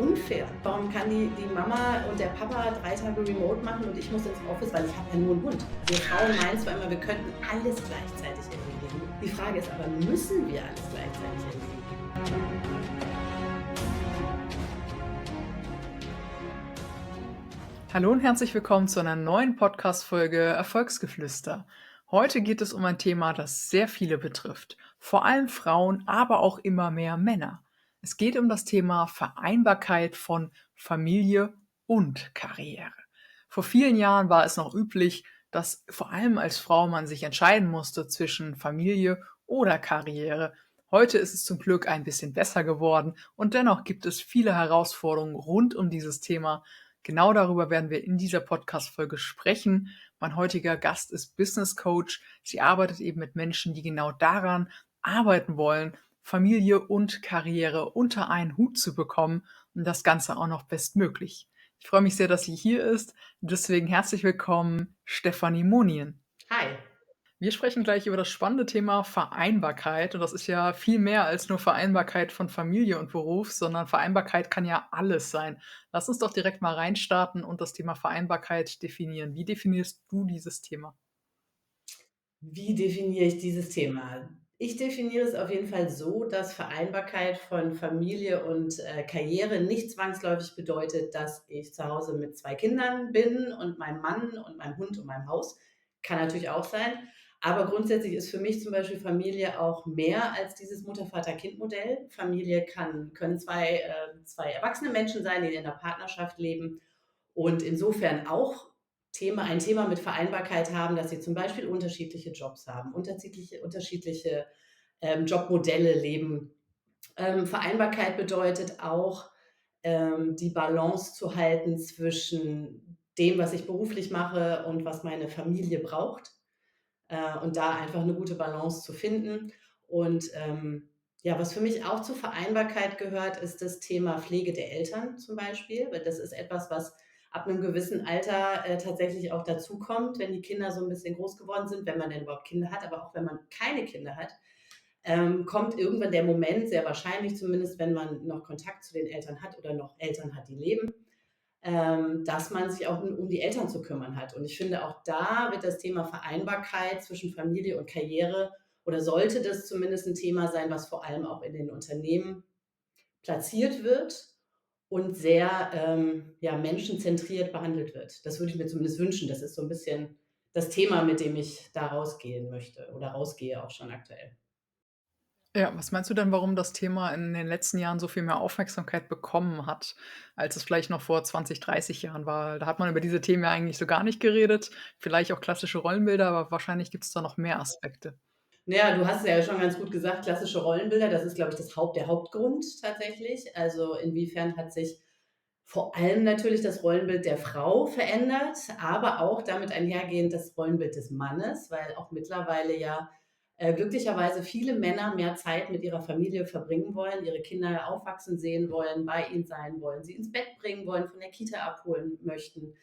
unfair. Warum kann die Mama und der Papa 3 Tage remote machen und ich muss ins Office, weil ich habe ja nur einen Hund. Wir Frauen meinen zwar immer, wir könnten alles gleichzeitig erledigen. Die Frage ist aber, müssen wir alles gleichzeitig erledigen? Hallo und herzlich willkommen zu einer neuen Podcast-Folge Erfolgsgeflüster. Heute geht es um ein Thema, das sehr viele betrifft. Vor allem Frauen, aber auch immer mehr Männer. Es geht um das Thema Vereinbarkeit von Familie und Karriere. Vor vielen Jahren war es noch üblich, dass vor allem als Frau man sich entscheiden musste zwischen Familie oder Karriere. Heute ist es zum Glück ein bisschen besser geworden und dennoch gibt es viele Herausforderungen rund um dieses Thema. Genau darüber werden wir in dieser Podcast-Folge sprechen. Mein heutiger Gast ist Business Coach. Sie arbeitet eben mit Menschen, die genau daran arbeiten wollen, Familie und Karriere unter einen Hut zu bekommen und das Ganze auch noch bestmöglich. Ich freue mich sehr, dass sie hier ist. Deswegen herzlich willkommen, Stefanie Monien. Hi. Wir sprechen gleich über das spannende Thema Vereinbarkeit. Und das ist ja viel mehr als nur Vereinbarkeit von Familie und Beruf, sondern Vereinbarkeit kann ja alles sein. Lass uns doch direkt mal reinstarten und das Thema Vereinbarkeit definieren. Wie definierst du dieses Thema? Wie definiere ich dieses Thema? Ich definiere es auf jeden Fall so, dass Vereinbarkeit von Familie und, Karriere nicht zwangsläufig bedeutet, dass ich zu Hause mit 2 Kindern bin und meinem Mann und meinem Hund und meinem Haus. Kann natürlich auch sein. Aber grundsätzlich ist für mich zum Beispiel Familie auch mehr als dieses Mutter-Vater-Kind-Modell. Familie können 2 erwachsene Menschen sein, die in 'ner Partnerschaft leben und insofern auch ein Thema mit Vereinbarkeit haben, dass sie zum Beispiel unterschiedliche Jobs haben, unterschiedliche Jobmodelle leben. Vereinbarkeit bedeutet auch, die Balance zu halten zwischen dem, was ich beruflich mache und was meine Familie braucht, und da einfach eine gute Balance zu finden. Und, ja, was für mich auch zur Vereinbarkeit gehört, ist das Thema Pflege der Eltern zum Beispiel, weil das ist etwas, was ab einem gewissen Alter, tatsächlich auch dazukommt, wenn die Kinder so ein bisschen groß geworden sind, wenn man denn überhaupt Kinder hat, aber auch wenn man keine Kinder hat, kommt irgendwann der Moment, sehr wahrscheinlich zumindest, wenn man noch Kontakt zu den Eltern hat oder noch Eltern hat, die leben, dass man sich auch um die Eltern zu kümmern hat. Und ich finde, auch da wird das Thema Vereinbarkeit zwischen Familie und Karriere oder sollte das zumindest ein Thema sein, was vor allem auch in den Unternehmen platziert wird und sehr, ja, menschenzentriert behandelt wird. Das würde ich mir zumindest wünschen. Das ist so ein bisschen das Thema, mit dem ich da rausgehen möchte oder rausgehe auch schon aktuell. Ja, was meinst du denn, warum das Thema in den letzten Jahren so viel mehr Aufmerksamkeit bekommen hat, als es vielleicht noch vor 20, 30 Jahren war? Da hat man über diese Themen ja eigentlich so gar nicht geredet. Vielleicht auch klassische Rollenbilder, aber wahrscheinlich gibt es da noch mehr Aspekte. Na ja, du hast es ja schon ganz gut gesagt, klassische Rollenbilder, das ist, glaube ich, der Hauptgrund tatsächlich. Also, inwiefern hat sich vor allem natürlich das Rollenbild der Frau verändert, aber auch damit einhergehend das Rollenbild des Mannes, weil auch mittlerweile ja, glücklicherweise viele Männer mehr Zeit mit ihrer Familie verbringen wollen, ihre Kinder aufwachsen sehen wollen, bei ihnen sein wollen, sie ins Bett bringen wollen, von der Kita abholen möchten,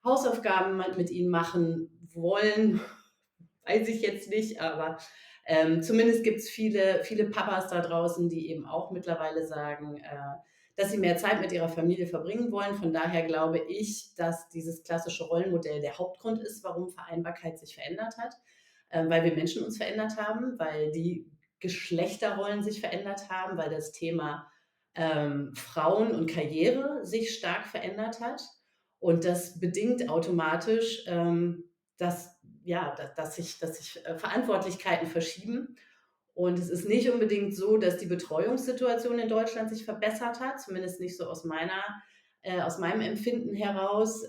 Hausaufgaben mit ihnen machen wollen. Weiß ich jetzt nicht, aber, zumindest gibt's viele Papas da draußen, die eben auch mittlerweile sagen, dass sie mehr Zeit mit ihrer Familie verbringen wollen. Von daher glaube ich, dass dieses klassische Rollenmodell der Hauptgrund ist, warum Vereinbarkeit sich verändert hat, weil wir Menschen uns verändert haben, weil die Geschlechterrollen sich verändert haben, weil das Thema, Frauen und Karriere sich stark verändert hat. Und das bedingt automatisch, dass ja, dass sich Verantwortlichkeiten verschieben. Und es ist nicht unbedingt so, dass die Betreuungssituation in Deutschland sich verbessert hat, zumindest nicht so aus meinem Empfinden heraus.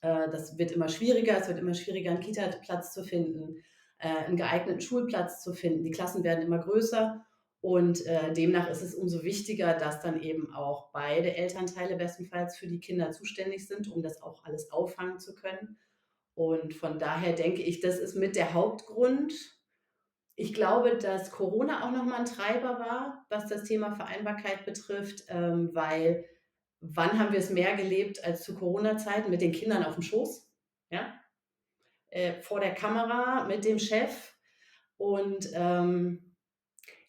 Das wird immer schwieriger. Es wird immer schwieriger, einen Kita-Platz zu finden, 'n geeigneten Schulplatz zu finden. Die Klassen werden immer größer und, demnach ist es umso wichtiger, dass dann eben auch beide Elternteile bestenfalls für die Kinder zuständig sind, um das auch alles auffangen zu können. Und von daher denke ich, das ist mit der Hauptgrund. Ich glaube, dass Corona auch noch mal 'n Treiber war, was das Thema Vereinbarkeit betrifft, weil wann haben wir es mehr gelebt als zu Corona-Zeiten mit den Kindern aufm Schoß, ja? Vor der Kamera mit dem Chef und,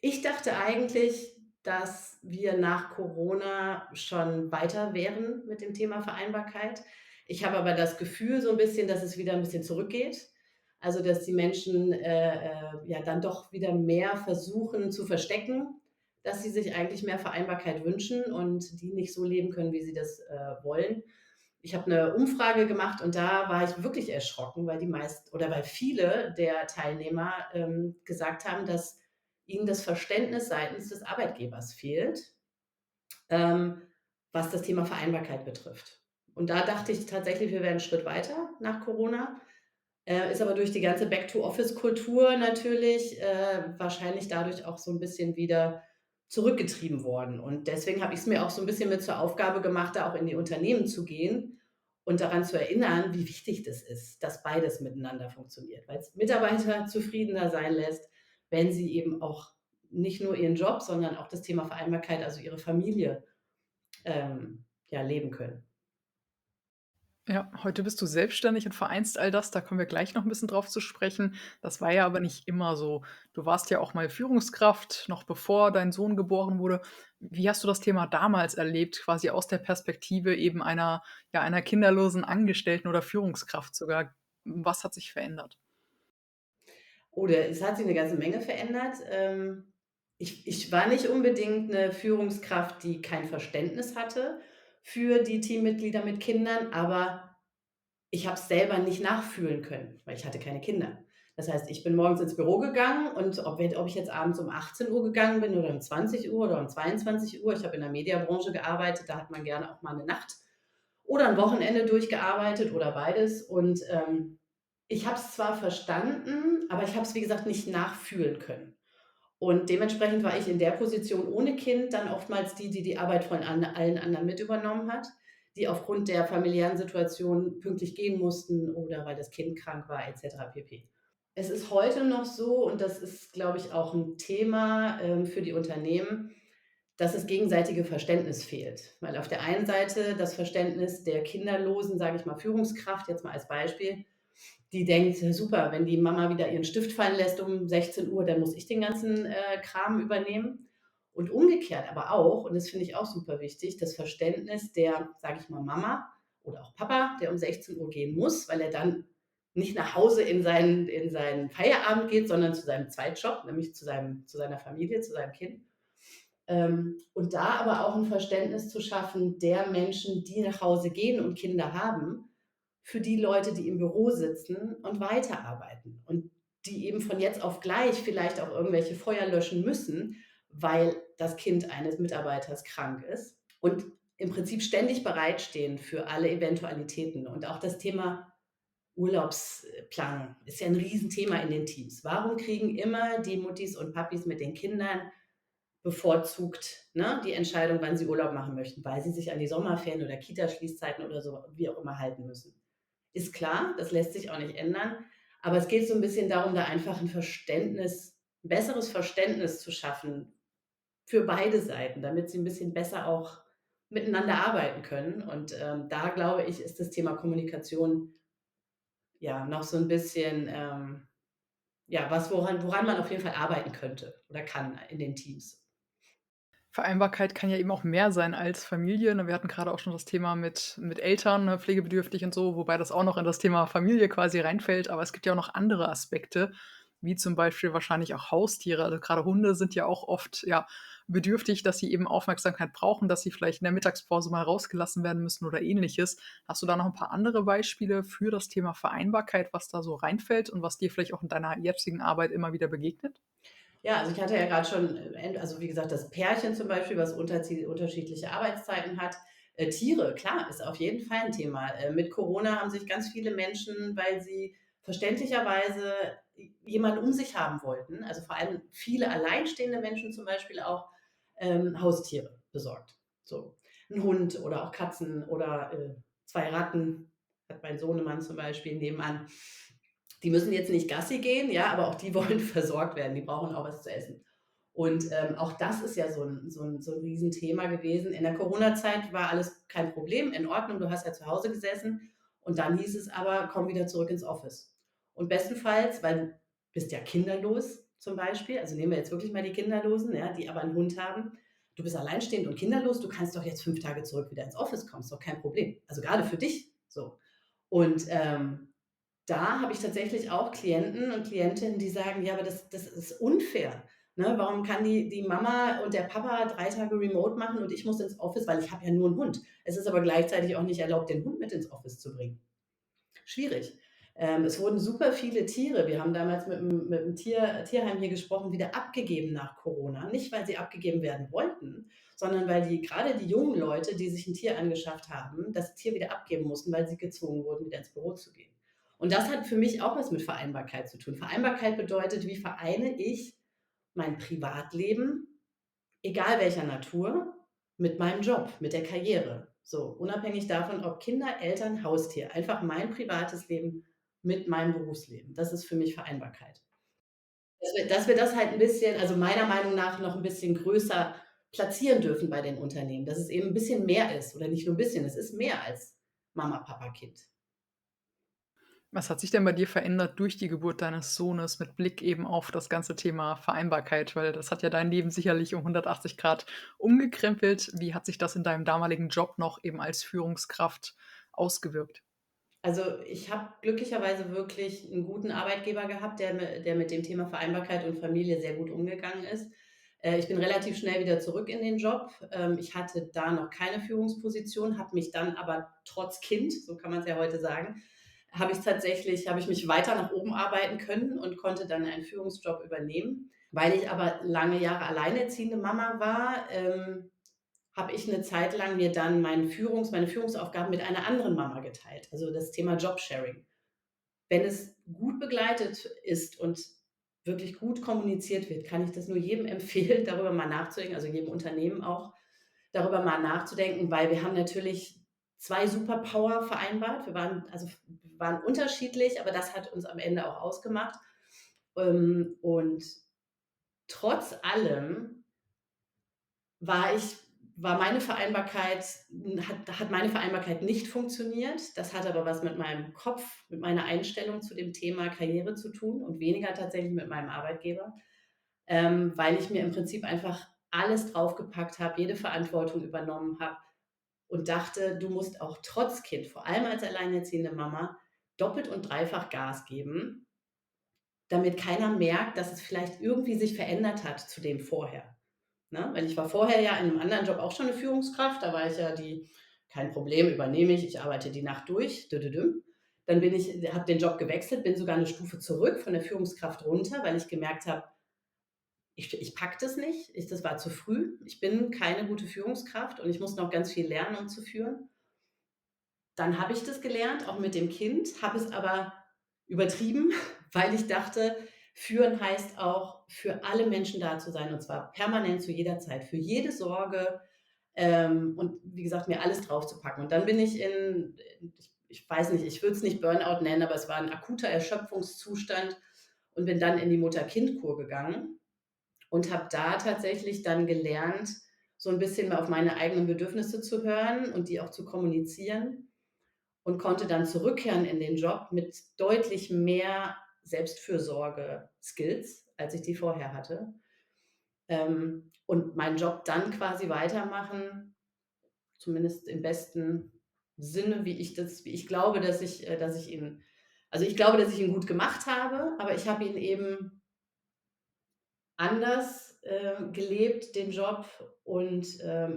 ich dachte eigentlich, dass wir nach Corona schon weiter wären mit dem Thema Vereinbarkeit. Ich habe aber das Gefühl so ein bisschen, dass es wieder ein bisschen zurückgeht. Also, dass die Menschen, ja dann doch wieder mehr versuchen zu verstecken, dass sie sich eigentlich mehr Vereinbarkeit wünschen und die nicht so leben können, wie sie das, wollen. Ich habe eine Umfrage gemacht und da war ich wirklich erschrocken, weil die meist oder weil viele der Teilnehmer, gesagt haben, dass ihnen das Verständnis seitens des Arbeitgebers fehlt, ähm, was das Thema Vereinbarkeit betrifft. Und da dachte ich tatsächlich, wir wären 'n Schritt weiter nach Corona, ist aber durch die ganze Back-to-Office-Kultur natürlich, wahrscheinlich dadurch auch so 'n bisschen wieder zurückgetrieben worden. Und deswegen habe ich's mir auch so 'n bisschen mit zur Aufgabe gemacht, da auch in die Unternehmen zu gehen und daran zu erinnern, wie wichtig das ist, dass beides miteinander funktioniert, weil's Mitarbeiter zufriedener sein lässt, wenn sie eben auch nicht nur ihren Job, sondern auch das Thema Vereinbarkeit, also ihre Familie, ja, leben können. Ja, heute bist du selbstständig und vereinst all das, da kommen wir gleich noch ein bisschen drauf zu sprechen. Das war ja aber nicht immer so. Du warst ja auch mal Führungskraft, noch bevor dein Sohn geboren wurde. Wie hast du das Thema damals erlebt, quasi aus der Perspektive eben einer ja, einer kinderlosen Angestellten oder Führungskraft sogar? Was hat sich verändert? Oder es hat sich 'ne ganze Menge verändert. Ich war nicht unbedingt 'ne Führungskraft, die kein Verständnis hatte für die Teammitglieder mit Kindern, aber ich habe es selber nicht nachfühlen können, weil ich hatte keine Kinder. Das heißt, ich bin morgens ins Büro gegangen und ob ich jetzt abends um 18 Uhr gegangen bin oder um 20 Uhr oder um 22 Uhr, ich habe in der Mediabranche gearbeitet, da hat man gerne auch mal 'ne Nacht oder 'n Wochenende durchgearbeitet oder beides. Und, ich habe es zwar verstanden, aber ich habe es, wie gesagt, nicht nachfühlen können. Und dementsprechend war ich in der Position ohne Kind dann oftmals die, die die Arbeit von allen anderen mit übernommen hat, die aufgrund der familiären Situation pünktlich gehen mussten oder weil das Kind krank war et cetera pp. Es ist heute noch so und das ist, glaube ich, auch 'n Thema, für die Unternehmen, dass das gegenseitige Verständnis fehlt. Weil auf der einen Seite das Verständnis der kinderlosen, sage ich mal, Führungskraft, jetzt mal als Beispiel, die denkt: „Super, wenn die Mama wieder ihren Stift fallen lässt um 16 Uhr, dann muss ich den ganzen, Kram übernehmen.“ Und umgekehrt aber auch, und das finde ich auch super wichtig, das Verständnis der, sage ich mal, Mama oder auch Papa, der um 16 Uhr gehen muss, weil er dann nicht nach Hause in seinen Feierabend geht, sondern zu seinem Zweitjob, nämlich zu seiner Familie, zu seinem Kind. Und da aber auch 'n Verständnis zu schaffen der Menschen, die nach Hause gehen und Kinder haben, für die Leute, die im Büro sitzen und weiterarbeiten und die eben von jetzt auf gleich vielleicht auch irgendwelche Feuer löschen müssen, weil das Kind eines Mitarbeiters krank ist und im Prinzip ständig bereitstehen für alle Eventualitäten. Und auch das Thema Urlaubsplanung ist ja 'n Riesenthema in den Teams. Warum kriegen immer die Muttis und Papis mit den Kindern bevorzugt, ne, die Entscheidung, wann sie Urlaub machen möchten, weil sie sich an die Sommerferien oder Kitaschließzeiten oder so wie auch immer halten müssen. Ist klar, das lässt sich auch nicht ändern, aber es geht so 'n bisschen darum, da einfach 'n Verständnis 'n besseres Verständnis zu schaffen für beide Seiten, damit sie 'n bisschen besser auch miteinander arbeiten können. Und, da glaube ich, ist das Thema Kommunikation ja noch so 'n bisschen, ja, was, woran man auf jeden Fall arbeiten könnte oder kann in den Teams. Vereinbarkeit kann ja eben auch mehr sein als Familie, ne? Wir hatten gerade auch schon das Thema mit Eltern, ne, pflegebedürftig und so, wobei das auch noch in das Thema Familie quasi reinfällt. Aber es gibt ja auch noch andere Aspekte, wie zum Beispiel wahrscheinlich auch Haustiere. Also, gerade Hunde sind ja auch oft, ja, bedürftig, dass sie eben Aufmerksamkeit brauchen, dass sie vielleicht in der Mittagspause mal rausgelassen werden müssen oder Ähnliches. Hast du da noch ein paar andere Beispiele für das Thema Vereinbarkeit, was da so reinfällt und was dir vielleicht auch in deiner jetzigen Arbeit immer wieder begegnet? Ja, also ich hatte ja gerade schon, also wie gesagt, das Pärchen zum Beispiel, was unterschiedliche Arbeitszeiten hat. Tiere, klar, ist auf jeden Fall ein Thema. Mit Corona haben sich ganz viele Menschen, weil sie verständlicherweise jemanden um sich haben wollten, also vor allem viele alleinstehende Menschen zum Beispiel auch, Haustiere besorgt. So 'n Hund oder auch Katzen oder, 2 Ratten, hat mein Sohnemann zum Beispiel nebenan. Die müssen jetzt nicht Gassi gehen, ja, aber auch die wollen versorgt werden. Die brauchen auch was zu essen. Und, auch das ist ja so 'n Riesenthema gewesen. In der Corona-Zeit war alles kein Problem, in Ordnung, du hast ja zu Hause gesessen und dann hieß es aber: „Komm wieder zurück ins Office.“ Und bestenfalls, weil du bist ja kinderlos zum Beispiel, also nehmen wir jetzt wirklich mal die Kinderlosen, ja, die aber 'n Hund haben. du bist alleinstehend und kinderlos, du kannst doch jetzt 5 Tage zurück wieder ins Office kommen, ist doch kein Problem. Also gerade für dich so. Und, da habe ich tatsächlich auch Klienten und Klientinnen, die sagen: „Ja, aber das ist unfair, ne? Warum kann die Mama und der Papa 3 Tage remote machen und ich muss ins Office, weil ich habe ja nur 'n Hund. Es ist aber gleichzeitig auch nicht erlaubt, den Hund mit ins Office zu bringen.“ Schwierig. Es wurden super viele Tiere, wir haben damals mit 'm Tierheim hier gesprochen, wieder abgegeben nach Corona. Nicht, weil sie abgegeben werden wollten, sondern weil grade die jungen Leute, die sich 'n Tier angeschafft haben, das Tier wieder abgeben mussten, weil sie gezwungen wurden, wieder ins Büro zu gehen. Und das hat für mich auch was mit Vereinbarkeit zu tun. Vereinbarkeit bedeutet, wie vereine ich mein Privatleben, egal welcher Natur, mit meinem Job, mit der Karriere. So, unabhängig davon, ob Kinder, Eltern, Haustier. Einfach mein privates Leben mit meinem Berufsleben. Das ist für mich Vereinbarkeit. Dass wir das halt 'n bisschen, also meiner Meinung nach, noch 'n bisschen größer platzieren dürfen bei den Unternehmen, dass es eben 'n bisschen mehr ist oder nicht nur 'n bisschen, es ist mehr als Mama, Papa, Kind. Was hat sich denn bei dir verändert durch die Geburt deines Sohnes mit Blick eben auf das ganze Thema Vereinbarkeit? Weil das hat ja dein Leben sicherlich um 180 Grad umgekrempelt. Wie hat sich das in deinem damaligen Job noch eben als Führungskraft ausgewirkt? Also, ich habe glücklicherweise wirklich 'n guten Arbeitgeber gehabt, der mit dem Thema Vereinbarkeit und Familie sehr gut umgegangen ist. Ich bin relativ schnell wieder zurück in den Job. Ich hatte da noch keine Führungsposition, habe mich dann aber trotz Kind, so kann man's ja heute sagen, habe ich mich weiter nach oben arbeiten können und konnte dann einen Führungsjob übernehmen. Weil ich aber lange Jahre alleinerziehende Mama war, habe ich 'ne Zeit lang mir dann meine Führungsaufgaben mit einer anderen Mama geteilt, also das Thema Jobsharing. Wenn es gut begleitet ist und wirklich gut kommuniziert wird, kann ich das nur jedem empfehlen, darüber mal nachzudenken, also jedem Unternehmen auch, darüber mal nachzudenken, weil wir haben natürlich 2 Superpower vereinbart. Wir waren unterschiedlich, aber das hat uns am Ende auch ausgemacht. Und trotz allem war ich war meine Vereinbarkeit hat meine Vereinbarkeit nicht funktioniert. Das hat aber was mit meinem Kopf, mit meiner Einstellung zu dem Thema Karriere zu tun und weniger tatsächlich mit meinem Arbeitgeber, weil ich mir im Prinzip einfach alles draufgepackt habe, jede Verantwortung übernommen habe und dachte: „Du musst auch trotz Kind, vor allem als alleinerziehende Mama, doppelt und dreifach Gas geben, damit keiner merkt, dass es vielleicht irgendwie sich verändert hat zu dem vorher.“ Ne? Weil ich war vorher ja in 'nem anderen Job auch schon 'ne Führungskraft, da war ich ja die: „Kein Problem, übernehme ich arbeite die Nacht durch, dü-dü-düm.“ Dann habe den Job gewechselt, bin sogar 'ne Stufe zurück von der Führungskraft runter, weil ich gemerkt habe, ich packe das nicht, das war zu früh. Ich bin keine gute Führungskraft und ich muss noch ganz viel lernen, um zu führen. Dann habe ich das gelernt, auch mit dem Kind, habe es aber übertrieben, weil ich dachte, führen heißt auch, für alle Menschen da zu sein, und zwar permanent zu jeder Zeit, für jede Sorge, und wie gesagt, mir alles draufzupacken. Und dann bin ich ich weiß nicht, ich würde es nicht Burnout nennen, aber es war 'n akuter Erschöpfungszustand und bin dann in die Mutter-Kind-Kur gegangen und habe da tatsächlich dann gelernt, so 'n bisschen mehr auf meine eigenen Bedürfnisse zu hören und die auch zu kommunizieren und konnte dann zurückkehren in den Job mit deutlich mehr Selbstfürsorge-Skills, als ich die vorher hatte. Und meinen Job dann quasi weitermachen, zumindest im besten Sinne, wie ich glaube, dass ich ihn also, ich glaube, dass ich ihn gut gemacht habe, aber ich habe ihn eben anders, gelebt, den Job, und,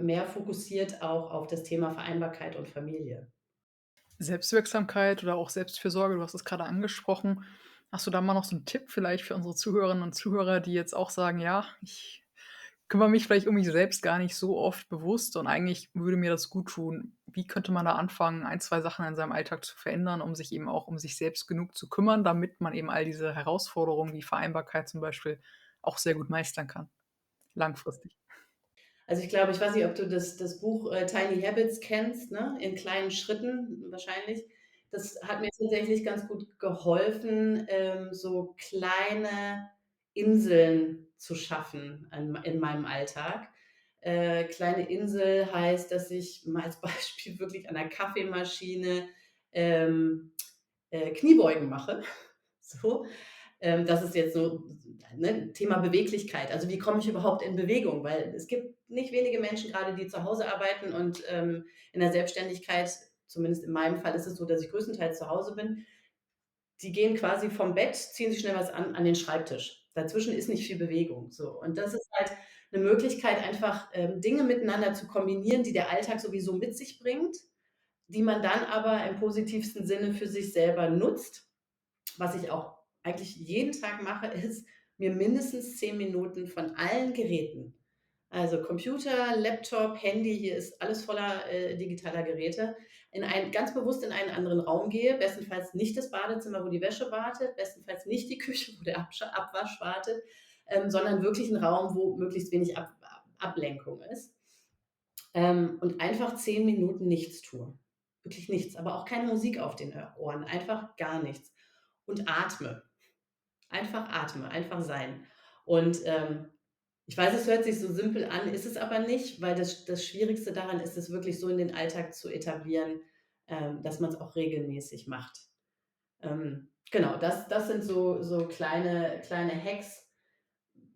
mehr fokussiert auch auf das Thema Vereinbarkeit und Familie. Selbstwirksamkeit oder auch Selbstfürsorge, du hast es gerade angesprochen. Hast du da mal noch so 'n Tipp vielleicht für unsere Zuhörerinnen und Zuhörer, die jetzt auch sagen: „Ja, ich kümmere mich vielleicht um mich selbst gar nicht so oft bewusst und eigentlich würde mir das gut tun.“ Wie könnte man da anfangen, ein 2 Sachen in seinem Alltag zu verändern, um sich eben auch um sich selbst genug zu kümmern, damit man eben all diese Herausforderungen wie Vereinbarkeit zum Beispiel auch sehr gut meistern kann, langfristig? Also, ich glaube, ich weiß nicht, ob du das Buch, „Tiny Habits“ kennst, ne? „In kleinen Schritten“ wahrscheinlich. Das hat mir tatsächlich ganz gut geholfen, so kleine Inseln zu schaffen in meinem Alltag. Kleine Insel heißt, dass ich mal als Beispiel wirklich an der Kaffeemaschine, ähm, Kniebeugen mache, so. Das ist jetzt so, ne, Thema Beweglichkeit. Also, wie komme ich überhaupt in Bewegung? Weil es gibt nicht wenige Menschen gerade, die zu Hause arbeiten und, in der Selbstständigkeit, zumindest in meinem Fall ist es so, dass ich größtenteils zu Hause bin, die gehen quasi vom Bett, ziehen sich schnell was an den Schreibtisch. Dazwischen ist nicht viel Bewegung, so. Und das ist halt 'ne Möglichkeit, einfach, Dinge miteinander zu kombinieren, die der Alltag sowieso mit sich bringt, die man dann aber im positivsten Sinne für sich selber nutzt. Was ich auch eigentlich jeden Tag mache, ist, mir mindestens 10 Minuten von allen Geräten, also Computer, Laptop, Handy, hier ist alles voller, digitaler Geräte, ganz bewusst in einen anderen Raum gehe, bestenfalls nicht das Badezimmer, wo die Wäsche wartet, bestenfalls nicht die Küche, wo der Abwasch wartet, sondern wirklich 'n Raum, wo möglichst wenig Ablenkung ist, und einfach 10 Minuten nichts tue. Wirklich nichts, aber auch keine Musik auf den Ohren, einfach gar nichts und atme. Einfach atme, einfach sein. Und, ich weiß, es hört sich so simpel an, ist es aber nicht, weil das Schwierigste daran ist, es wirklich so in den Alltag zu etablieren, dass man's auch regelmäßig macht. Genau, das sind so kleine Hacks.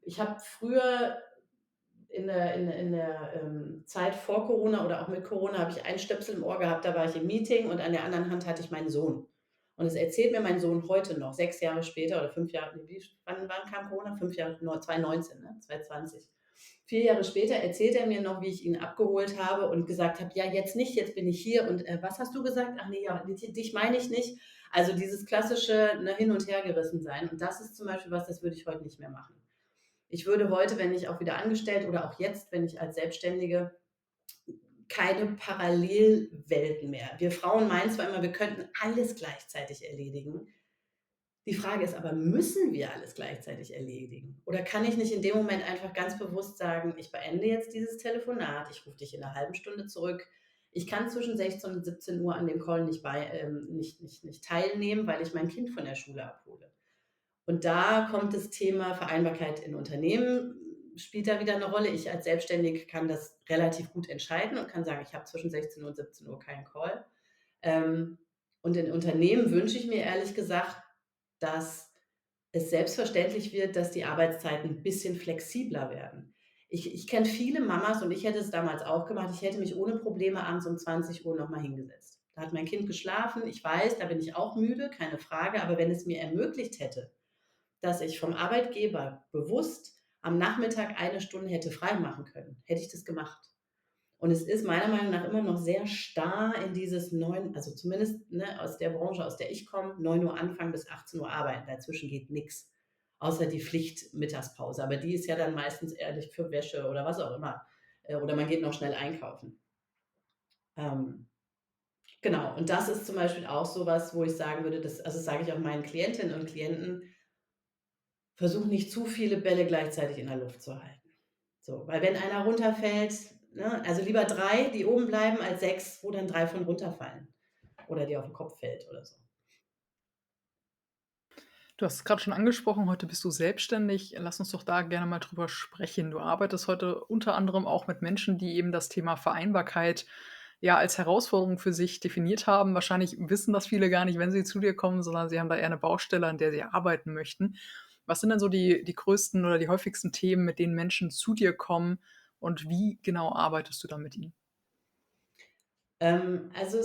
Ich habe früher in der Zeit vor Corona oder auch mit Corona habe ich einen Stöpsel im Ohr gehabt, da war ich im Meeting und an der anderen Hand hatte ich meinen Sohn. Und das erzählt mir mein Sohn heute noch, 6 Jahre später oder 5 Jahre, wie wann kam Corona? 5 Jahre, 2019, ne? 2020. 4 Jahre später erzählt er mir noch, wie ich ihn abgeholt habe und gesagt habe: „Ja, jetzt nicht, jetzt bin ich hier und, was hast du gesagt? Ach ne, ja, dich meine ich nicht.“ Also, dieses klassische, ne, hin und hergerissen sein. Und das ist zum Beispiel was, das würde ich heute nicht mehr machen. Ich würde heute, wenn ich auch wieder angestellt oder auch jetzt, wenn ich als Selbstständige, keine Parallelwelten mehr. Wir Frauen meinen zwar immer, wir könnten alles gleichzeitig erledigen. Die Frage ist aber, müssen wir alles gleichzeitig erledigen? Oder kann ich nicht in dem Moment einfach ganz bewusst sagen: „Ich beende jetzt dieses Telefonat, ich rufe dich in 'ner halben Stunde zurück. Ich kann zwischen 16 und 17 Uhr an dem Call nicht teilnehmen, weil ich mein Kind von der Schule abhole.“ Und da kommt das Thema Vereinbarkeit in Unternehmen spielt da wieder 'ne Rolle. Ich als Selbstständige kann das relativ gut entscheiden und kann sagen: „Ich habe zwischen 16 und 17 Uhr keinen Call.“ Ähm, und in Unternehmen wünsche ich mir ehrlich gesagt, dass es selbstverständlich wird, dass die Arbeitszeiten 'n bisschen flexibler werden. Ich kenne viele Mamas und ich hätte es damals auch gemacht. Ich hätte mich ohne Probleme abends um 20 Uhr noch mal hingesetzt. Da hat mein Kind geschlafen. Ich weiß, da bin ich auch müde, keine Frage, aber wenn es mir ermöglicht hätte, dass ich vom Arbeitgeber bewusst am Nachmittag 1 Stunde hätte freimachen können, hätte ich das gemacht. Und es ist meiner Meinung nach immer noch sehr starr in dieses 9, also zumindest, ne, aus der Branche, aus der ich komme, 9 Uhr anfangen bis 18 Uhr arbeiten. Dazwischen geht nix, außer die Pflicht-Mittagspause. Aber die ist ja dann meistens ehrlich für Wäsche oder was auch immer. Oder man geht noch schnell einkaufen. Ähm, genau, und das ist zum Beispiel auch so was, wo ich sagen würde, das sage ich auch meinen Klientinnen und Klienten: „Versuch nicht zu viele Bälle gleichzeitig in der Luft zu halten.“ So, weil wenn einer runterfällt, ne, also lieber 3, die oben bleiben, als 6, wo dann 3 von runterfallen oder dir auf 'n Kopf fällt oder so. Du hast es grad schon angesprochen, heute bist du selbstständig. Lass uns doch da gerne mal drüber sprechen. Du arbeitest heute unter anderem auch mit Menschen, die eben das Thema Vereinbarkeit, ja, als Herausforderung für sich definiert haben. Wahrscheinlich wissen das viele gar nicht, wenn sie zu dir kommen, sondern sie haben da eher 'ne Baustelle, an der sie arbeiten möchten. Was sind denn so die größten oder die häufigsten Themen, mit denen Menschen zu dir kommen und wie genau arbeitest du da mit ihnen? Also,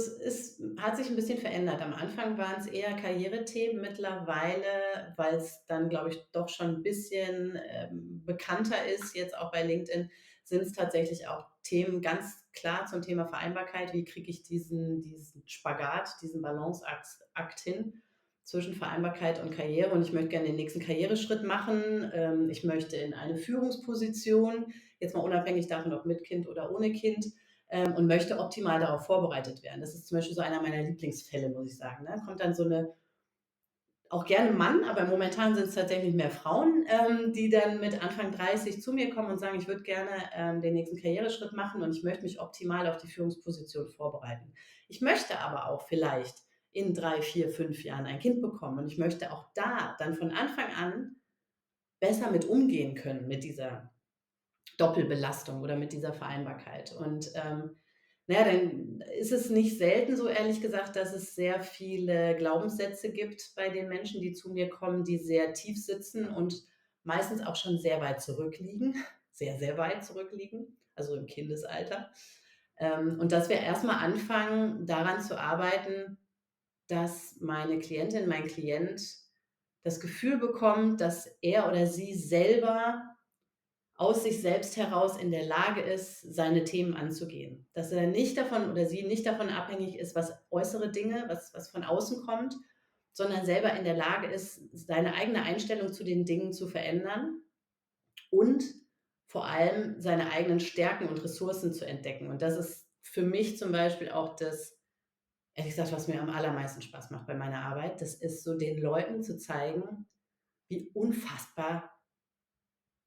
hat sich 'n bisschen verändert. Am Anfang waren's eher Karrierethemen. Mittlerweile, weil's dann, glaube ich, doch schon 'n bisschen, bekannter ist, jetzt auch bei LinkedIn, sind's tatsächlich auch Themen ganz klar zum Thema Vereinbarkeit. Wie kriege ich diesen Spagat, diesen Balanceakt hin zwischen Vereinbarkeit und Karriere? Und ich möchte gerne den nächsten Karriereschritt machen. Ich möchte in eine Führungsposition, jetzt mal unabhängig davon, ob mit Kind oder ohne Kind, und möchte optimal darauf vorbereitet werden. Das ist zum Beispiel so einer meiner Lieblingsfälle, muss ich sagen, ne? Kommt dann so 'ne, auch gerne Mann, aber momentan sind's tatsächlich mehr Frauen, die dann mit Anfang 30 zu mir kommen und sagen: „Ich würde gerne, den nächsten Karriereschritt machen und ich möchte mich optimal auf die Führungsposition vorbereiten. Ich möchte aber auch vielleicht in 3, 4, 5 Jahren ein Kind bekommen und ich möchte auch da dann von Anfang an besser mit umgehen können mit dieser Doppelbelastung oder mit dieser Vereinbarkeit.“ Und, Na ja, dann ist es nicht selten so, ehrlich gesagt, dass es sehr viele Glaubenssätze gibt bei den Menschen, die zu mir kommen, die sehr tief sitzen und meistens auch schon sehr weit zurückliegen, sehr, sehr weit zurückliegen, also im Kindesalter. Und dass wir erst mal anfangen, daran zu arbeiten, dass meine Klientin, mein Klient das Gefühl bekommt, dass er oder sie selber aus sich selbst heraus in der Lage ist, seine Themen anzugehen. Dass er nicht davon oder sie nicht davon abhängig ist, was äußere Dinge, was von außen kommt, sondern selber in der Lage ist, seine eigene Einstellung zu den Dingen zu verändern und vor allem seine eigenen Stärken und Ressourcen zu entdecken. Und das ist für mich zum Beispiel auch das, ehrlich gesagt, was mir am allermeisten Spaß macht bei meiner Arbeit. Das ist so den Leuten zu zeigen, wie unfassbar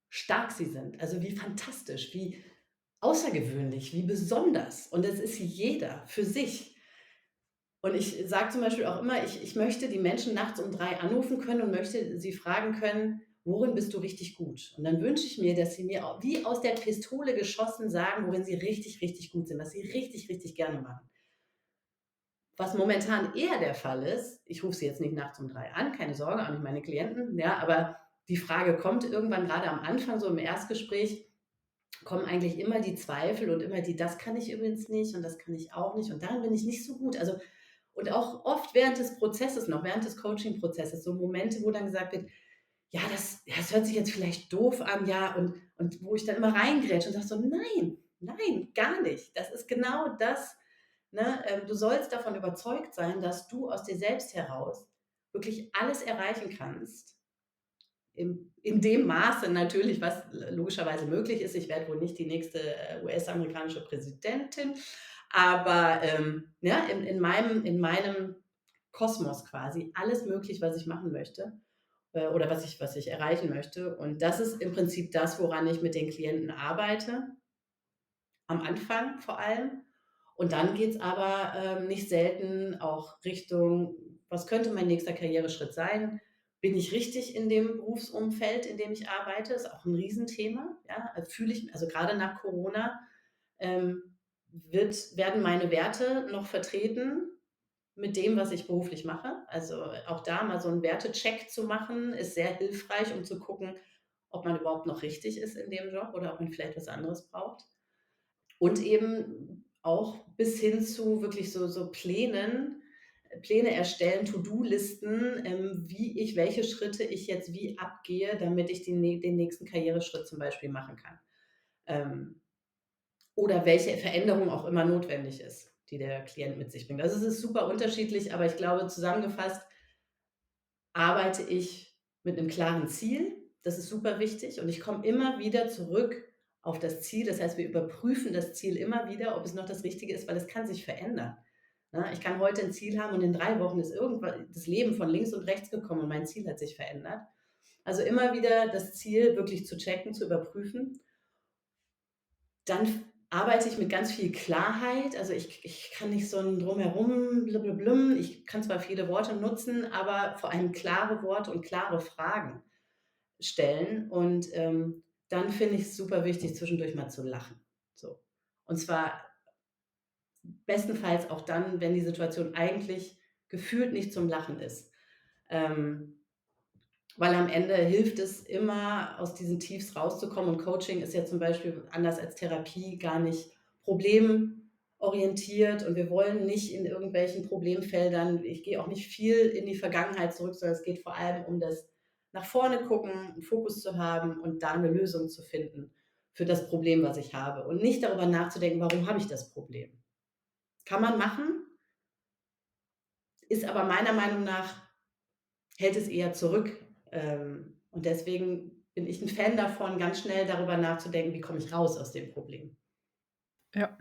stark sie sind, also wie fantastisch, wie außergewöhnlich, wie besonders. Und das ist jeder für sich. Und ich sage zum Beispiel auch immer, ich möchte die Menschen nachts um 3 anrufen können und möchte sie fragen können: „Worin bist du richtig gut?“ Und dann wünsche ich mir, dass sie mir au wie aus der Pistole geschossen sagen, worin sie richtig, richtig gut sind, was sie richtig, richtig gerne machen. Was momentan eher der Fall ist, ich rufe sie jetzt nicht nachts um 3 an, keine Sorge, auch nicht meine Klienten, ja, aber die Frage kommt irgendwann gerade am Anfang, so im Erstgespräch, kommen eigentlich immer die Zweifel und immer die: „Das kann ich übrigens nicht und das kann ich auch nicht und darin bin ich nicht so gut.“ Also, und auch oft während des Prozesses noch, während des Coaching-Prozesses, so Momente, wo dann gesagt wird: „Ja, das hört sich jetzt vielleicht doof an, ja“, und wo ich dann immer reingrätsche und sage so: „Nein, nein, gar nicht. Das ist genau das, ne? Du sollst davon überzeugt sein, dass du aus dir selbst heraus wirklich alles erreichen kannst, in dem Maße natürlich, was logischerweise möglich ist. Ich werde wohl nicht die nächste US-amerikanische Präsidentin, aber ja, in meinem Kosmos quasi alles möglich, was ich machen möchte oder was ich erreichen möchte. Und das ist im Prinzip das, woran ich mit den Klienten arbeite, am Anfang vor allem. Und dann geht's aber nicht selten auch Richtung, was könnte mein nächster Karriereschritt sein? Bin ich richtig in dem Berufsumfeld, in dem ich arbeite? Ist auch ein Riesenthema, ja? Fühle ich, also gerade nach Corona, werden meine Werte noch vertreten mit dem, was ich beruflich mache? Also, auch da mal so 'n Wertecheck zu machen, ist sehr hilfreich, um zu gucken, ob man überhaupt noch richtig ist in dem Job oder ob man vielleicht was anderes braucht. Und eben auch bis hin zu wirklich so Pläne erstellen, To-do-Listen, wie ich welche Schritte ich jetzt wie abgehe, damit ich den nächsten Karriereschritt zum Beispiel machen kann. Ähm, oder welche Veränderung auch immer notwendig ist, die der Klient mit sich bringt. Also, es ist super unterschiedlich, aber ich glaube, zusammengefasst arbeite ich mit 'nem klaren Ziel. Das ist super wichtig und ich komme immer wieder zurück auf das Ziel. Das heißt, wir überprüfen das Ziel immer wieder, ob es noch das Richtige ist, weil es kann sich verändern, ne? Ich kann heute 'n Ziel haben und in 3 Wochen ist irgendwa das Leben von links und rechts gekommen und mein Ziel hat sich verändert. Also, immer wieder das Ziel wirklich zu checken, zu überprüfen. Dann arbeite ich mit ganz viel Klarheit. Also, ich kann nicht so 'n Drumherum Blibliblim. Ich kann zwar viele Worte nutzen, aber vor allem klare Worte und klare Fragen stellen. Und dann finde ich es super wichtig, zwischendurch mal zu lachen. So. Und zwar bestenfalls auch dann, wenn die Situation eigentlich gefühlt nicht zum Lachen ist. Ähm, weil am Ende hilft es immer, aus diesen Tiefs rauszukommen. Und Coaching ist ja zum Beispiel anders als Therapie gar nicht problemorientiert. Und wir wollen nicht in irgendwelchen Problemfeldern, ich gehe auch nicht viel in die Vergangenheit zurück, sondern es geht vor allem um das nach vorne gucken, einen Fokus zu haben und da eine Lösung zu finden für das Problem, was ich habe. Und nicht darüber nachzudenken, warum habe ich das Problem? Kann man machen, ist aber meiner Meinung nach, hält es eher zurück. Und deswegen bin ich 'n Fan davon, ganz schnell darüber nachzudenken: „Wie komme ich raus aus dem Problem?“ Ja.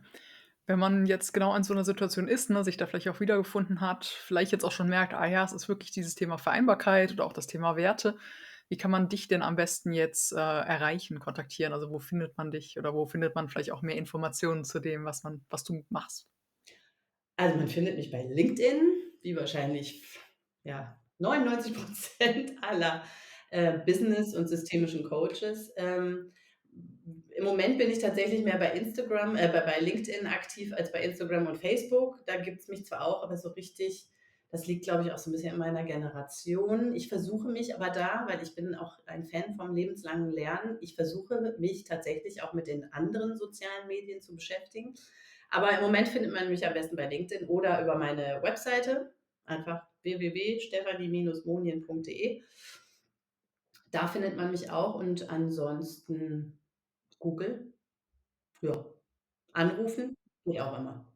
Wenn man jetzt genau in so 'ner Situation ist, ne, sich da vielleicht auch wiedergefunden hat, vielleicht jetzt auch schon merkt: „Ah ja, es ist wirklich dieses Thema Vereinbarkeit oder auch das Thema Werte.“ Wie kann man dich denn am besten jetzt, erreichen, kontaktieren? Also, wo findet man dich oder wo findet man vielleicht auch mehr Informationen zu dem, was du machst? Also, man findet mich bei LinkedIn, wie wahrscheinlich, ja, 99 aller Business und systemischen Coaches. Im Moment bin ich tatsächlich mehr bei bei LinkedIn aktiv als bei Instagram und Facebook. Da gibt's mich zwar auch, aber so richtig, das liegt, glaube ich, auch so ein bisschen in meiner Generation. Ich versuche mich aber da, weil ich bin auch ein Fan vom lebenslangen Lernen, ich versuche mich tatsächlich auch mit den anderen sozialen Medien zu beschäftigen. Aber im Moment findet man mich am besten bei LinkedIn oder über meine Webseite, einfach www.stephanie-monien.de. Da findet man mich auch und ansonsten Google, ja. Anrufen, wie auch immer.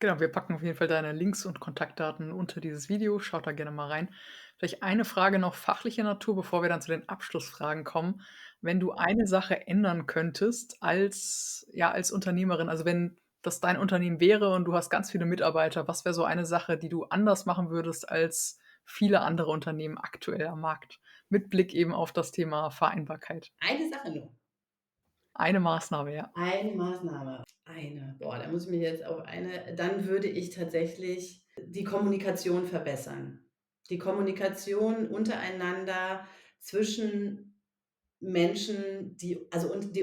Genau, wir packen auf jeden Fall deine Links und Kontaktdaten unter dieses Video. Schaut da gerne mal rein. Vielleicht eine Frage noch fachlicher Natur, bevor wir dann zu den Abschlussfragen kommen. Wenn du eine Sache ändern könntest als, ja, als Unternehmerin, also wenn das dein Unternehmen wäre und du hast ganz viele Mitarbeiter, was wäre so eine Sache, die du anders machen würdest als viele andere Unternehmen aktuell am Markt? Mit Blick eben auf das Thema Vereinbarkeit. Eine Sache nur. Eine Maßnahme, ja. Eine Maßnahme. Boah, da muss ich mich jetzt auf dann würde ich tatsächlich die Kommunikation verbessern. Die Kommunikation untereinander zwischen Menschen, die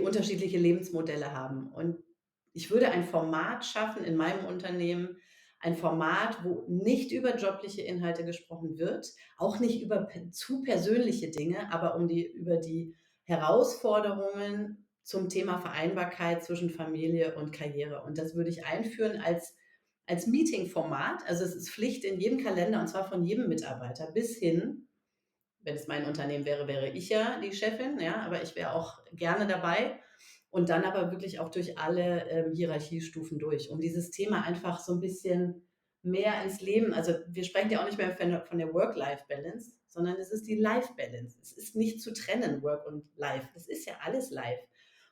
unterschiedliche Lebensmodelle haben. Und ich würde ein Format schaffen in meinem Unternehmen, ein Format, wo nicht über jobliche Inhalte gesprochen wird, auch nicht über zu persönliche Dinge, aber über die Herausforderungen zum Thema Vereinbarkeit zwischen Familie und Karriere. Und das würde ich einführen als Meeting-Format. Also es ist Pflicht in jedem Kalender und zwar von jedem Mitarbeiter bis hin, wenn es mein Unternehmen wäre, wäre ich ja die Chefin, ja, aber ich wäre auch gerne dabei und dann aber wirklich auch durch alle Hierarchiestufen durch, um dieses Thema einfach so ein bisschen mehr ins Leben, also wir sprechen ja auch nicht mehr von der Work-Life-Balance, sondern es ist die Life-Balance. Es ist nicht zu trennen, Work und Life. Es ist ja alles Life.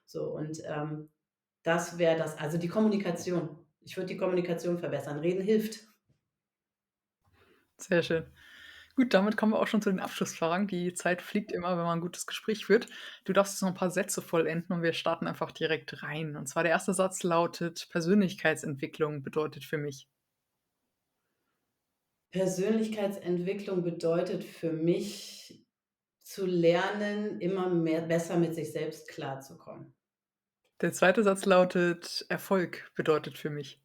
So, und das wäre das, also die Kommunikation. Ich würde die Kommunikation verbessern. Reden hilft. Sehr schön. Gut, damit kommen wir auch schon zu den Abschlussfragen. Die Zeit fliegt immer, wenn man 'n gutes Gespräch führt. Du darfst jetzt noch ein paar Sätze vollenden und wir starten einfach direkt rein. Und zwar der erste Satz lautet: „Persönlichkeitsentwicklung bedeutet für mich“. Persönlichkeitsentwicklung bedeutet für mich zu lernen, immer mehr besser mit sich selbst klarzukommen. Der zweite Satz lautet: „Erfolg bedeutet für mich“.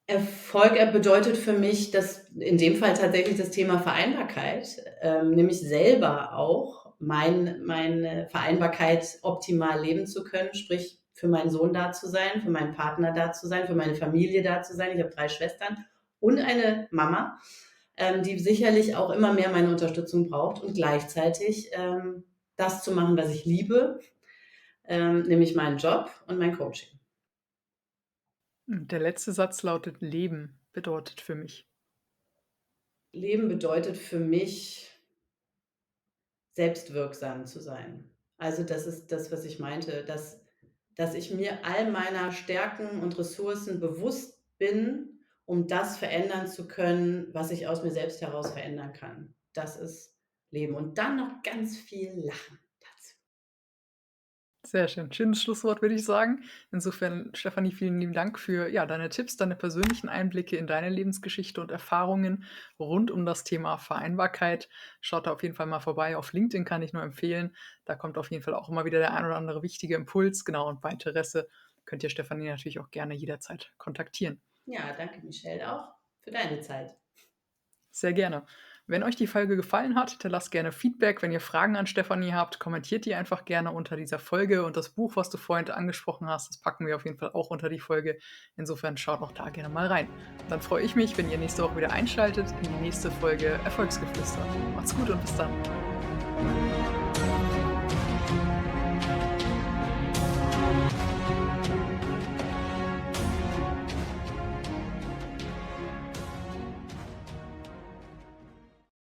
Erfolg, bedeutet für mich, dass in dem Fall tatsächlich das Thema Vereinbarkeit, nämlich selber auch meine Vereinbarkeit optimal leben zu können, sprich für meinen Sohn da zu sein, für meinen Partner da zu sein, für meine Familie da zu sein. Ich habe 3 Schwestern und eine Mama, die sicherlich auch immer mehr meine Unterstützung braucht und gleichzeitig, das zu machen, was ich liebe, nämlich meinen Job und mein Coaching. Und der letzte Satz lautet: „Leben bedeutet für mich“. Leben bedeutet für mich, selbstwirksam zu sein. Also, das ist das, was ich meinte, dass ich mir all meiner Stärken und Ressourcen bewusst bin, um das verändern zu können, was ich aus mir selbst heraus verändern kann. Das ist Leben. Und dann noch ganz viel Lachen dazu. Sehr schön. Schönes Schlusswort, würde ich sagen. Insofern, Stefanie, vielen lieben Dank für, ja, deine Tipps, deine persönlichen Einblicke in deine Lebensgeschichte und Erfahrungen rund um das Thema Vereinbarkeit. Schaut da auf jeden Fall mal vorbei. Auf LinkedIn kann ich nur empfehlen. Da kommt auf jeden Fall auch immer wieder der ein oder andere wichtige Impuls. Genau, und bei Interesse könnt ihr Stefanie natürlich auch gerne jederzeit kontaktieren. Ja, danke Michelle auch für deine Zeit. Sehr gerne. Wenn euch die Folge gefallen hat, dann lasst gerne Feedback. Wenn ihr Fragen an Stefanie habt, kommentiert die einfach gerne unter dieser Folge. Und das Buch, was du vorhin angesprochen hast, das packen wir auf jeden Fall auch unter die Folge. Insofern schaut auch da gerne mal rein. Und dann freue ich mich, wenn ihr nächste Woche wieder einschaltet in die nächste Folge Erfolgsgeflüster. Macht's gut und bis dann.